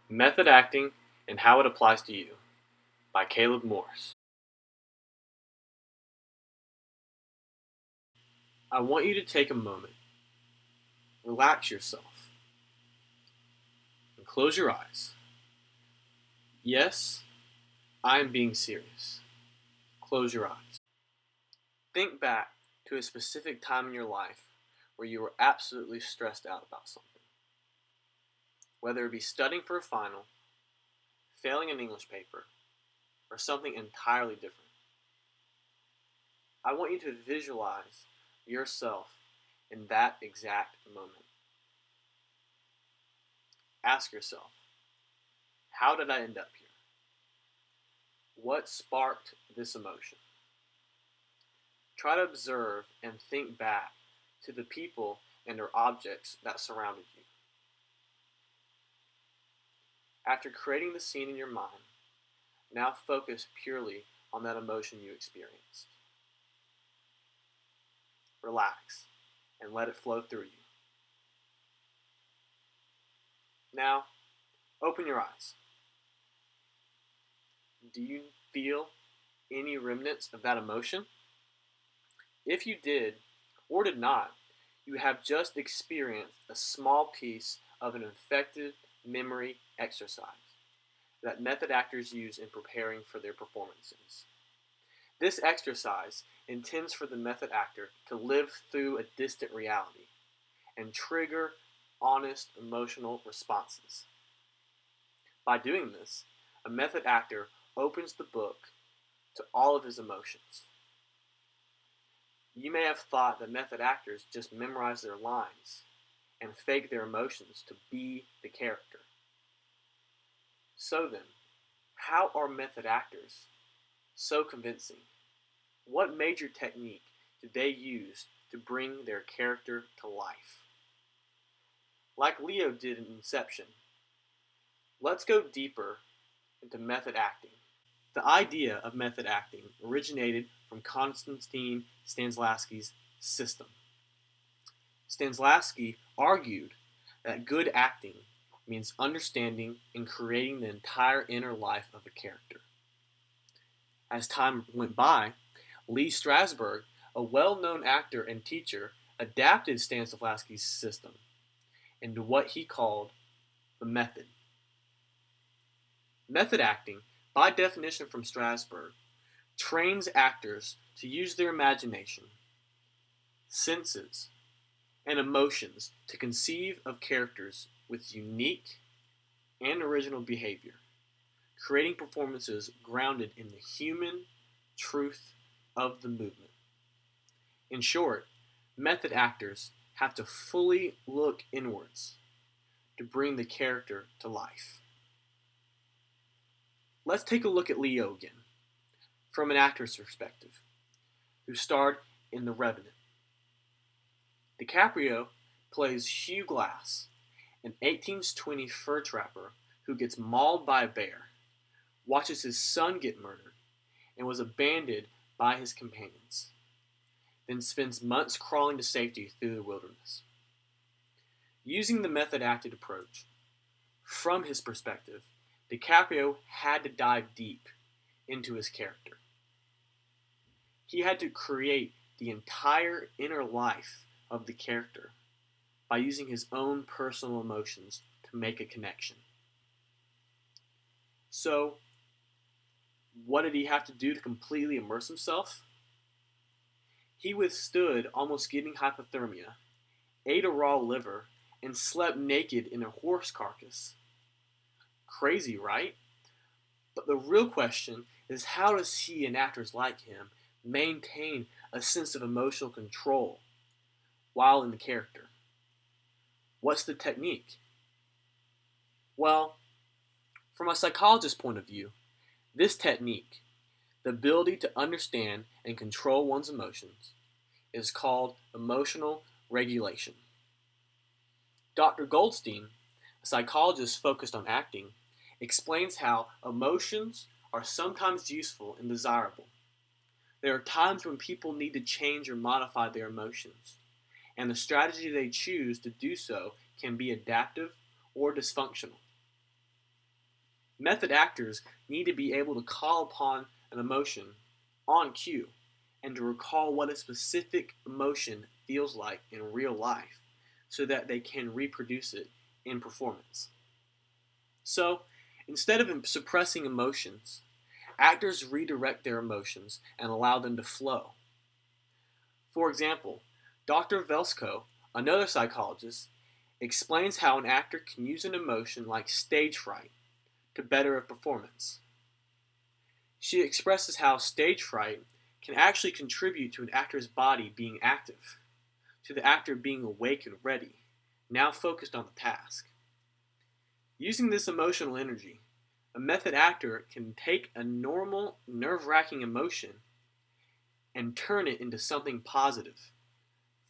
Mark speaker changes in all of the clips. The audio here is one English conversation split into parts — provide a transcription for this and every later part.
Speaker 1: Method Acting and How It Applies to You by Caleb Morris. I want you to take a moment, relax yourself, and close your eyes. Yes, I am being serious. Close your eyes. Think back to a specific time in your life where you were absolutely stressed out about something. Whether it be studying for a final, failing an English paper, or something entirely different. I want you to visualize yourself in that exact moment. Ask yourself, how did I end up here? What sparked this emotion? Try to observe and think back to the people and or objects that surrounded you. After creating the scene in your mind, now focus purely on that emotion you experienced. Relax and let it flow through you. Now, open your eyes. Do you feel any remnants of that emotion? If you did or did not, you have just experienced a small piece of an effective memory exercise that method actors use in preparing for their performances. This exercise intends for the method actor to live through a distant reality and trigger honest emotional responses. By doing this, a method actor opens the book to all of his emotions. You may have thought that method actors just memorize their lines and fake their emotions to be the character. So then, how are method actors so convincing? What major technique do they use to bring their character to life? Like Leo did in Inception, let's go deeper into method acting. The idea of method acting originated from Konstantin Stanislavski's system. Stanislavski argued that good acting means understanding and creating the entire inner life of a character. As time went by, Lee Strasberg, a well-known actor and teacher, adapted Stanislavski's system into what he called the method. Method acting, by definition from Strasberg, trains actors to use their imagination, senses, and emotions to conceive of characters with unique and original behavior, creating performances grounded in the human truth of the movement. In short, method actors have to fully look inwards to bring the character to life. Let's take a look at Leo again, from an actor's perspective, who starred in The Revenant. DiCaprio plays Hugh Glass, an 1820 fur trapper who gets mauled by a bear, watches his son get murdered, and was abandoned by his companions, then spends months crawling to safety through the wilderness. Using the method acted approach, from his perspective, DiCaprio had to dive deep into his character. He had to create the entire inner life of the character by using his own personal emotions to make a connection. So, what did he have to do to completely immerse himself? He withstood almost getting hypothermia, ate a raw liver, and slept naked in a horse carcass. Crazy, right? But the real question is, how does he and actors like him maintain a sense of emotional control while in the character? What's the technique? Well, from a psychologist's point of view, this technique, the ability to understand and control one's emotions, is called emotional regulation. Dr. Goldstein, a psychologist focused on acting, explains how emotions are sometimes useful and desirable. There are times when people need to change or modify their emotions, and the strategy they choose to do so can be adaptive or dysfunctional. Method actors need to be able to call upon an emotion on cue and to recall what a specific emotion feels like in real life so that they can reproduce it in performance. So, instead of suppressing emotions, actors redirect their emotions and allow them to flow. For example, Dr. Velsko, another psychologist, explains how an actor can use an emotion like stage fright to better a performance. She expresses how stage fright can actually contribute to an actor's body being active, to the actor being awake and ready, now focused on the task. Using this emotional energy, a method actor can take a normal, nerve-wracking emotion and turn it into something positive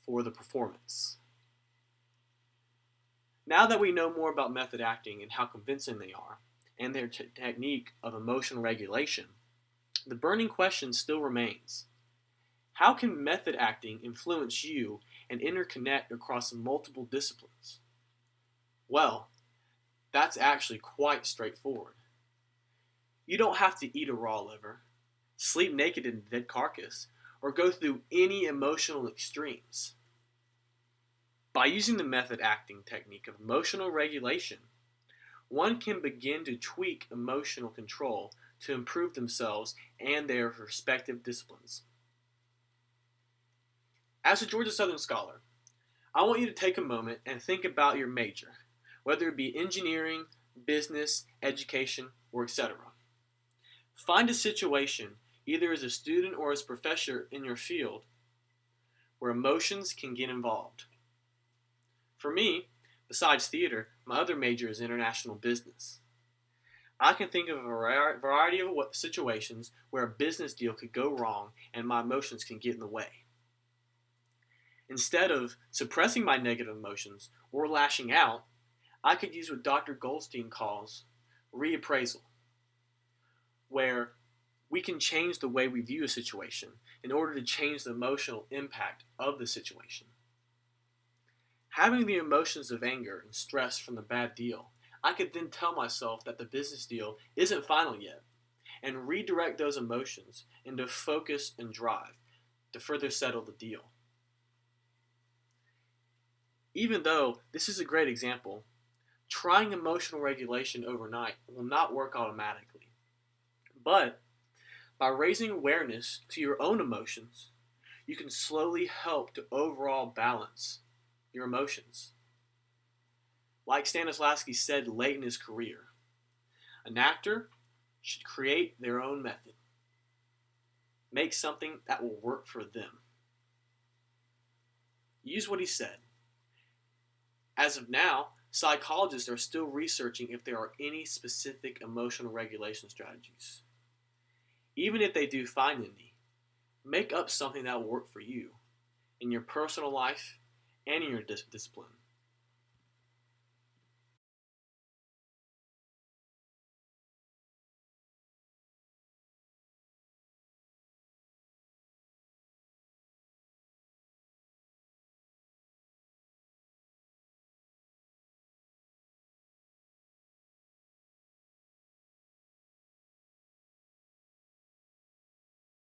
Speaker 1: for the performance. Now that we know more about method acting and how convincing they are, and their technique of emotional regulation, the burning question still remains. How can method acting influence you and interconnect across multiple disciplines? Well, that's actually quite straightforward. You don't have to eat a raw liver, sleep naked in a dead carcass, or go through any emotional extremes. By using the method acting technique of emotional regulation, one can begin to tweak emotional control to improve themselves and their respective disciplines. As a Georgia Southern scholar, I want you to take a moment and think about your major, whether it be engineering, business, education, or etc. Find a situation, either as a student or as a professor in your field, where emotions can get involved. For me, besides theater, my other major is international business. I can think of a variety of situations where a business deal could go wrong and my emotions can get in the way. Instead of suppressing my negative emotions or lashing out, I could use what Dr. Goldstein calls reappraisal, where we can change the way we view a situation in order to change the emotional impact of the situation. Having the emotions of anger and stress from the bad deal, I could then tell myself that the business deal isn't final yet and redirect those emotions into focus and drive to further settle the deal. Even though this is a great example, trying emotional regulation overnight will not work automatically. But by raising awareness to your own emotions, you can slowly help to overall balance your emotions. Like Stanislavski said late in his career, an actor should create their own method. Make something that will work for them. Use what he said. As of now, psychologists are still researching if there are any specific emotional regulation strategies. Even if they do find any, make up something that will work for you in your personal life and in your discipline.